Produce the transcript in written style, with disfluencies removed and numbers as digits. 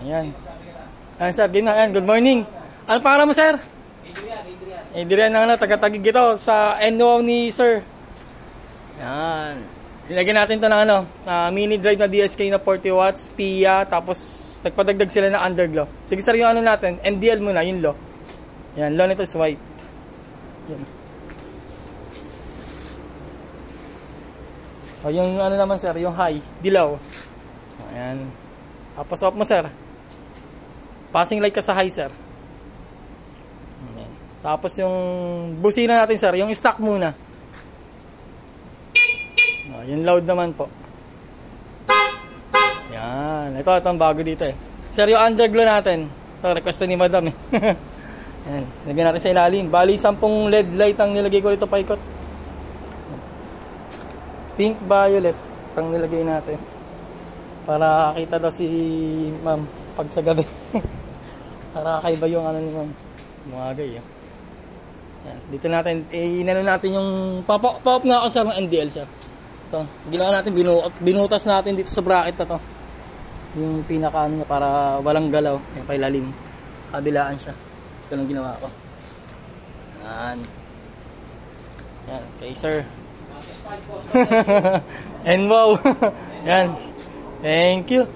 Ayan. Ayan sir, ayan, good morning. Ano pangalan mo sir? Adrian na taga-tagig ito sa NO ni sir. Ayan. Ilagyan natin ito ng mini drive na DSK na 40 watts, PIA, tapos nagpadagdag sila ng underglow. Sige sir, yung natin, MDL muna, yung low. Ayan, low nito is white. Ayan. O yung naman sir, yung high, dilaw. Ayan. Tapos off mo sir. Passing light ka sa high sir. Ayan. Tapos yung busina natin sir, yung stock muna. O, yung loud naman po. Ayan. Ito ang bago dito eh. Sir, yung underglow natin. Ito, request ni madam eh. Ayan. Lagyan natin sa ilalim. Bali, 10 LED light ang nilagay ko dito paikot. Pink, violet ang nilagay natin. Para kita daw si ma'am pag sa gabi. Para kakaiba yung ni ma'am. Mungagay eh. Yan. Dito natin, inano natin yung pop-up nga ako sa NDL sir. Ito, ginawa natin, binutas natin dito sa bracket na to. Yung pinaka niya para walang galaw. Yung pailalim. Kabilaan siya. Ito lang ginawa ko. Yan. Yan, okay sir. And wow. Yan. Thank you.